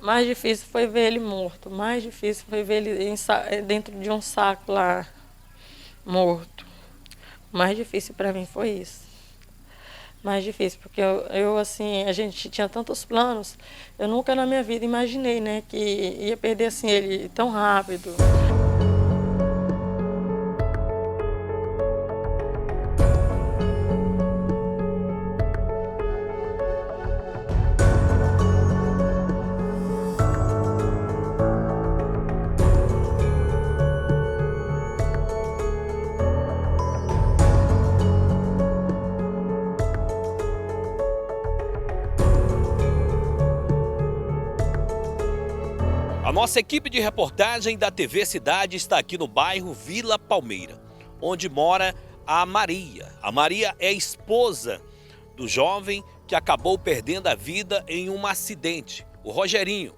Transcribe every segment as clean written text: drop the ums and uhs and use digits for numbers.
Mais difícil foi ver ele morto. Mais difícil foi ver ele dentro de um saco lá, morto. Mais difícil para mim foi isso. Mais difícil, porque assim, a gente tinha tantos planos. Eu nunca na minha vida imaginei, né, que ia perder assim ele tão rápido. A nossa equipe de reportagem da TV Cidade está aqui no bairro Vila Palmeira, onde mora a Maria. A Maria é esposa do jovem que acabou perdendo a vida em um acidente, o Rogerinho.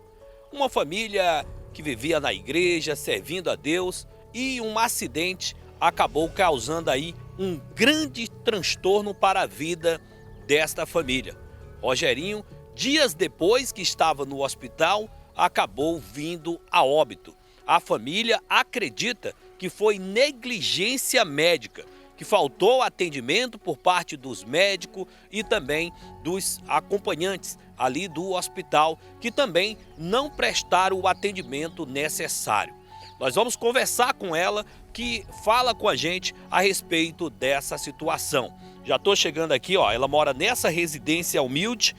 Uma família que vivia na igreja, servindo a Deus, e um acidente acabou causando aí um grande transtorno para a vida desta família. Rogerinho, dias depois que estava no hospital, acabou vindo a óbito. A família acredita que foi negligência médica, que faltou atendimento por parte dos médicos e também dos acompanhantes ali do hospital, que também não prestaram o atendimento necessário. Nós vamos conversar com ela, que fala com a gente a respeito dessa situação. Já estou chegando aqui, ó, ela mora nessa residência humilde.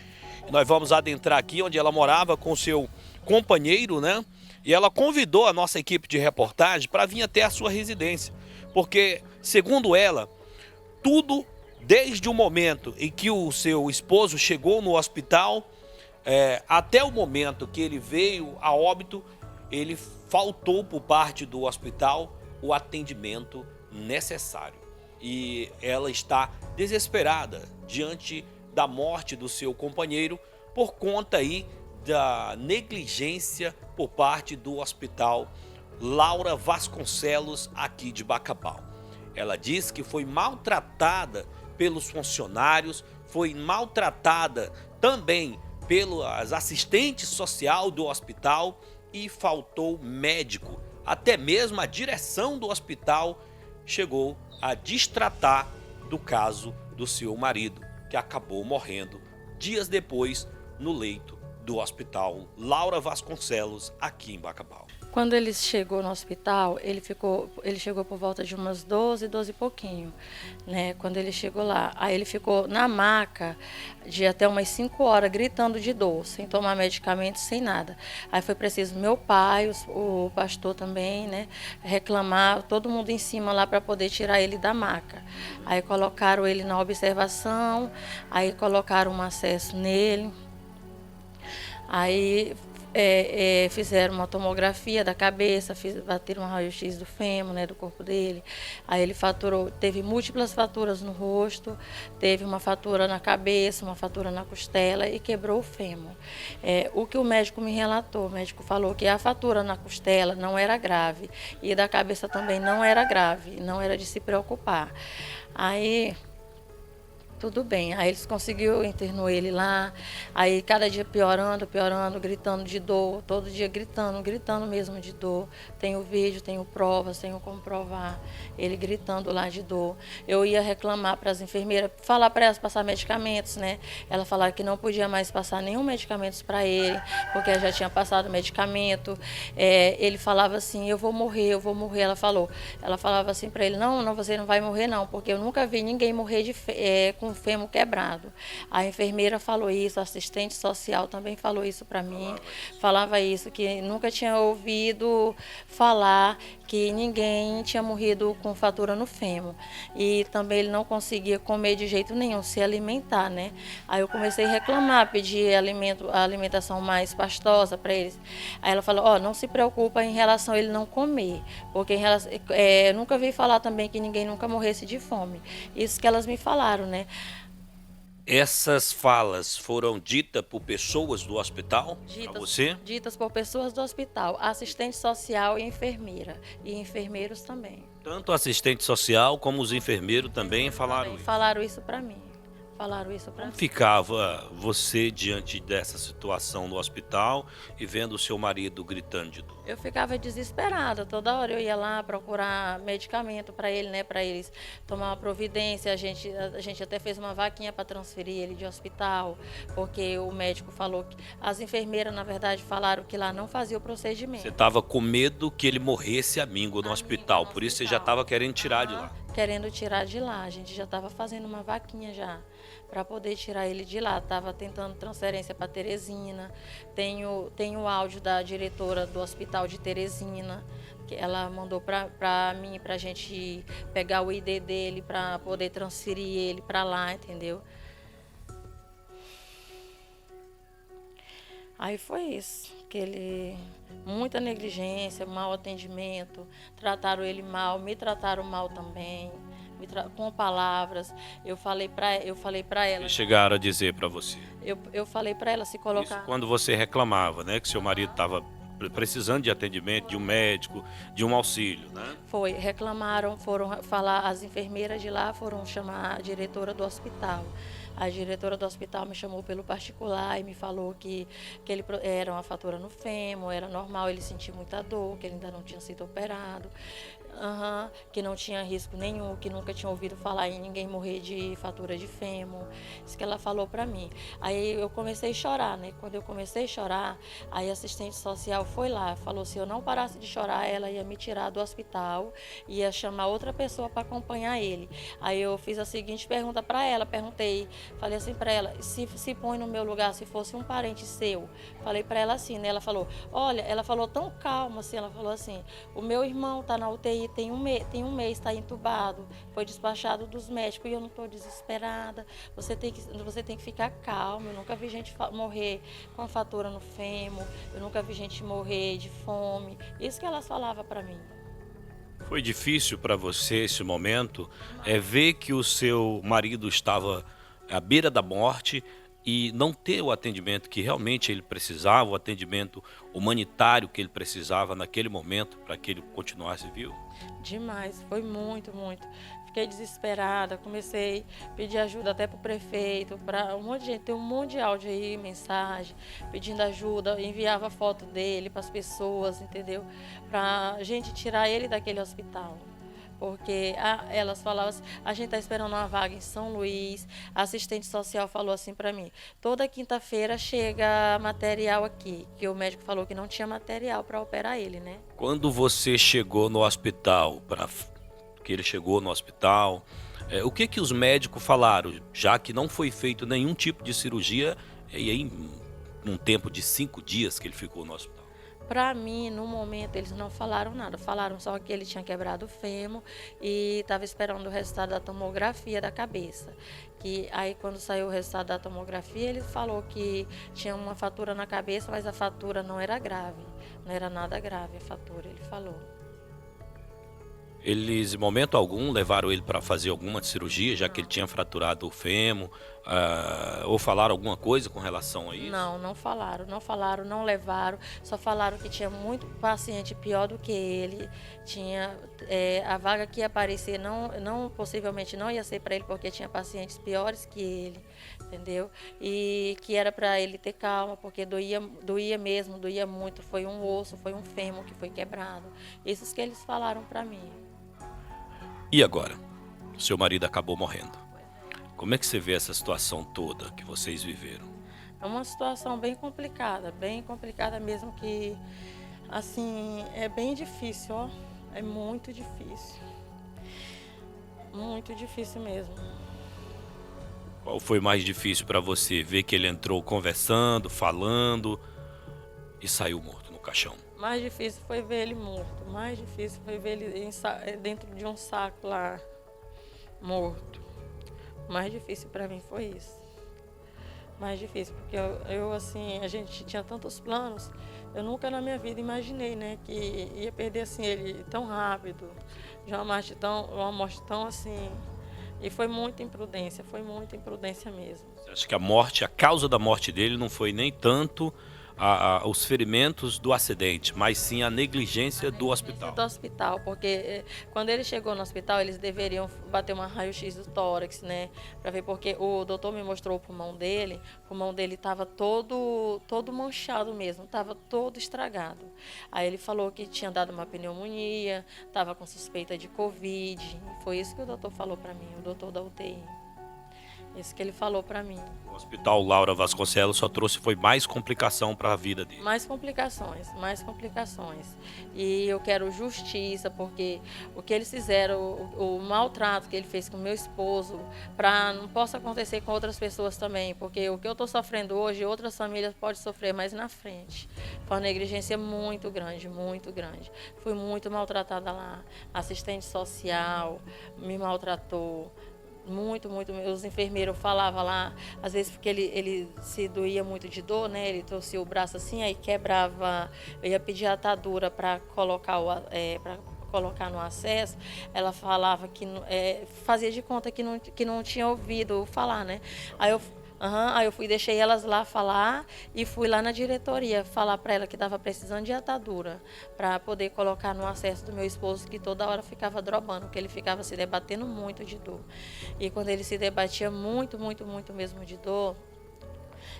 Nós vamos adentrar aqui onde ela morava com seu companheiro, né? E ela convidou a nossa equipe de reportagem para vir até a sua residência, porque, segundo ela, tudo desde o momento em que o seu esposo chegou no hospital, até o momento que ele veio a óbito, ele faltou por parte do hospital o atendimento necessário. E ela está desesperada diante da morte do seu companheiro por conta aí da negligência por parte do hospital Laura Vasconcelos, aqui de Bacabal. Ela diz que foi maltratada pelos funcionários, foi maltratada também pelas assistentes social do hospital e faltou médico. Até mesmo a direção do hospital chegou a destratar do caso do seu marido, que acabou morrendo dias depois no leito do hospital Laura Vasconcelos, aqui em Bacabal. Quando ele chegou no hospital, ele chegou por volta de umas 12 e pouquinho, né? Quando ele chegou lá, aí ele ficou na maca de até umas 5 horas, gritando de dor, sem tomar medicamento, sem nada. Aí foi preciso meu pai, o pastor também, né, reclamar, todo mundo em cima lá para poder tirar ele da maca. Aí colocaram ele na observação, aí colocaram um acesso nele. Aí fizeram uma tomografia da cabeça, bateram um raio-x do fêmur, né, do corpo dele. Aí ele teve múltiplas fraturas no rosto, teve uma fratura na cabeça, uma fratura na costela e quebrou o fêmur. O que o médico me relatou, o médico falou que a fratura na costela não era grave e da cabeça também não era grave, não era de se preocupar. Aí tudo bem, aí eles conseguiram, internou ele lá, aí cada dia piorando, gritando de dor, todo dia gritando mesmo de dor. Tenho vídeo, tenho provas, tenho como provar ele gritando lá de dor. Eu ia reclamar para as enfermeiras, falar para elas passar medicamentos, né? Ela falava que não podia mais passar nenhum medicamento para ele, porque já tinha passado medicamento. Ele falava assim, eu vou morrer. Ela falava assim para ele, não, você não vai morrer não, porque eu nunca vi ninguém morrer com o fêmur quebrado. A enfermeira falou isso, a assistente social também falou isso para mim. Falava isso, que nunca tinha ouvido falar que ninguém tinha morrido com fratura no fêmur. E também ele não conseguia comer de jeito nenhum, se alimentar, né? Aí eu comecei a reclamar, pedir a alimentação mais pastosa para eles. Aí ela falou, não se preocupa em relação a ele não comer, porque eu nunca vi falar também que ninguém nunca morresse de fome. Isso que elas me falaram, né? Essas falas foram ditas por pessoas do hospital para você? Ditas por pessoas do hospital, assistente social e enfermeira, e enfermeiros também. Tanto assistente social como os enfermeiros também falaram isso? Falaram isso para mim. Falaram isso para Como mim. ficava você diante dessa situação no hospital e vendo o seu marido gritando de dor? Eu ficava desesperada, toda hora eu ia lá procurar medicamento para ele, né, para eles tomar uma providência. A gente até fez uma vaquinha para transferir ele de hospital, porque o médico falou que as enfermeiras, na verdade, falaram que lá não fazia o Você procedimento. estava com medo que ele morresse à míngua no A míngua hospital, no por isso você já hospital. estava querendo tirar de Aham, lá. querendo tirar de lá. A gente já estava fazendo uma vaquinha já para poder tirar ele de lá. Tava tentando transferência para Teresina. Tenho áudio da diretora do hospital de Teresina, que ela mandou para mim, para a gente pegar o ID dele para poder transferir ele para lá, entendeu? Aí foi isso, muita negligência, mau atendimento, trataram ele mal, me trataram mal também, com palavras. Eu falei para ela, Eles chegaram a dizer para você. eu falei para ela se Isso colocar. quando você reclamava, né, que seu marido estava precisando de atendimento, de um médico, de um auxílio, né? Foi, reclamaram, foram falar, as enfermeiras de lá foram chamar a diretora do hospital. A diretora do hospital me chamou pelo particular e me falou que ele era uma fratura no fêmur, era normal ele sentir muita dor, que ele ainda não tinha sido operado. Aham, que não tinha risco nenhum, que nunca tinha ouvido falar em ninguém morrer de fratura de fêmur. Isso que ela falou para mim. Aí eu comecei a chorar, né? Quando eu comecei a chorar, aí a assistente social foi lá, falou: se eu não parasse de chorar, ela ia me tirar do hospital, ia chamar outra pessoa para acompanhar ele. Aí eu fiz a seguinte pergunta para ela, falei assim para ela: se põe no meu lugar, se fosse um parente seu. Falei para ela assim, né? Ela falou: olha, ela falou tão calma assim, ela falou assim: o meu irmão está na UTI, tem um mês, está entubado, foi despachado dos médicos e eu não estou desesperada. Você tem que ficar calmo. Eu nunca vi gente morrer com fratura no fêmur, eu nunca vi gente morrer de fome. Isso que elas falavam para mim. Foi difícil para você esse momento, ver que o seu marido estava à beira da morte e não ter o atendimento que realmente ele precisava, o atendimento humanitário que ele precisava naquele momento para que ele continuasse vivo? Demais, foi muito, muito. Fiquei desesperada, comecei a pedir ajuda até para o prefeito, para um monte de gente, tem um monte de áudio aí, mensagem, pedindo ajuda, enviava foto dele para as pessoas, entendeu? Para a gente tirar ele daquele hospital. Porque elas falavam assim: a gente está esperando uma vaga em São Luís. A assistente social falou assim para mim: toda quinta-feira chega material aqui, que o médico falou que não tinha material para operar ele, né? Quando você chegou no hospital, que ele chegou no hospital, o que que os médicos falaram, já que não foi feito nenhum tipo de cirurgia, e aí num tempo de 5 dias que ele ficou no hospital? Para mim, no momento, eles não falaram nada. Falaram só que ele tinha quebrado o fêmur e estava esperando o resultado da tomografia da cabeça. Que aí, quando saiu o resultado da tomografia, ele falou que tinha uma fratura na cabeça, mas a fratura não era grave. Não era nada grave a fratura, ele falou. Eles, em momento algum, levaram ele para fazer alguma cirurgia, já que ele tinha fraturado o fêmur, ou falaram alguma coisa com relação a isso? Não, não falaram, não levaram. Só falaram que tinha muito paciente pior do que ele. Tinha a vaga que ia aparecer, possivelmente não ia ser para ele, porque tinha pacientes piores que ele, entendeu? E que era para ele ter calma, porque doía mesmo, doía muito. Foi um osso, foi um fêmur que foi quebrado. Isso que eles falaram para mim. E agora? Seu marido acabou morrendo. Como é que você vê essa situação toda que vocês viveram? É uma situação bem complicada mesmo, que, assim, é bem difícil, ó. É muito difícil mesmo. Qual foi mais difícil para você? Ver que ele entrou conversando, falando e saiu morto no caixão? Mais difícil foi ver ele morto, mais difícil foi ver ele dentro de um saco lá, morto. Mais difícil para mim foi isso. Mais difícil, porque assim, a gente tinha tantos planos, eu nunca na minha vida imaginei, né, que ia perder assim ele tão rápido, de uma morte tão assim. E foi muita imprudência mesmo. Você acha que a causa da morte dele não foi nem tanto os ferimentos do acidente, mas sim a negligência do hospital. Do hospital, porque quando ele chegou no hospital, eles deveriam bater uma raio-x do tórax, né? Para ver, porque o doutor me mostrou o pulmão dele estava todo manchado mesmo, estava todo estragado. Aí ele falou que tinha dado uma pneumonia, estava com suspeita de Covid. Foi isso que o doutor falou para mim, o doutor da UTI. Isso que ele falou para mim. O Hospital Laura Vasconcelos só trouxe foi mais complicação para a vida dele. Mais complicações, mais complicações. E eu quero justiça, porque o que eles fizeram, o maltrato que ele fez com meu esposo, não possa acontecer com outras pessoas também, porque o que eu estou sofrendo hoje, outras famílias podem sofrer mais na frente. Foi uma negligência muito grande, muito grande. Fui muito maltratada lá. Assistente social me maltratou. Muito, muito. Os enfermeiros falavam lá, às vezes porque ele se doía muito de dor, né? Ele torcia o braço assim, aí quebrava. Eu ia pedir a atadura para colocar no acesso. Ela falava que fazia de conta que não tinha ouvido falar, né? Aí eu fui, deixei elas lá falar e fui lá na diretoria falar para ela que estava precisando de atadura para poder colocar no acesso do meu esposo, que toda hora ficava drobando, porque ele ficava se debatendo muito de dor. E quando ele se debatia muito, muito, muito mesmo de dor,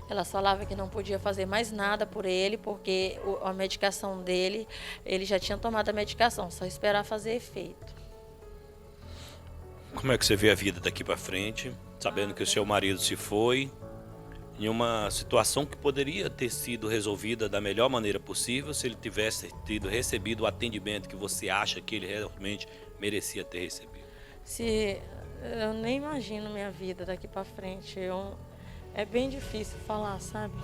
ela falava que não podia fazer mais nada por ele, porque a medicação dele, ele já tinha tomado a medicação, só esperar fazer efeito. Como é que você vê a vida daqui para frente, sabendo que o seu marido se foi, em uma situação que poderia ter sido resolvida da melhor maneira possível se ele tivesse recebido o atendimento que você acha que ele realmente merecia ter recebido? Eu nem imagino minha vida daqui para frente. É bem difícil falar, sabe?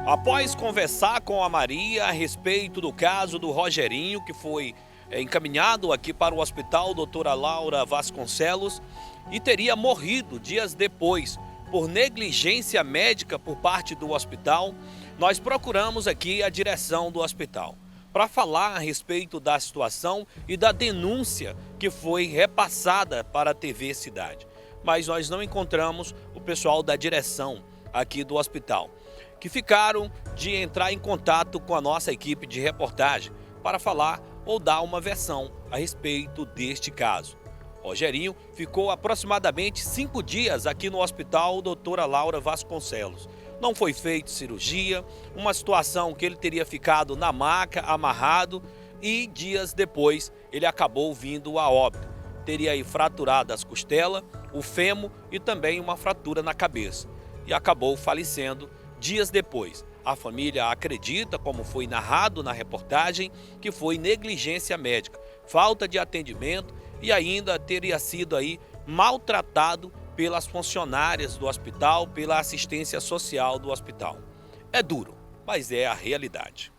Após conversar com a Maria a respeito do caso do Rogerinho, que foi encaminhado aqui para o Hospital Doutora Laura Vasconcelos e teria morrido dias depois por negligência médica por parte do hospital, nós procuramos aqui a direção do hospital para falar a respeito da situação e da denúncia que foi repassada para a TV Cidade. Mas nós não encontramos o pessoal da direção aqui do hospital, que ficaram de entrar em contato com a nossa equipe de reportagem para falar ou dar uma versão a respeito deste caso. Rogerinho ficou aproximadamente 5 dias aqui no Hospital Doutora Laura Vasconcelos. Não foi feita cirurgia, uma situação que ele teria ficado na maca, amarrado, e dias depois ele acabou vindo a óbito. Teria aí fraturado as costelas, o fêmur e também uma fratura na cabeça. E acabou falecendo dias depois. A família acredita, como foi narrado na reportagem, que foi negligência médica, falta de atendimento e ainda teria sido aí maltratado pelas funcionárias do hospital, pela assistência social do hospital. É duro, mas é a realidade.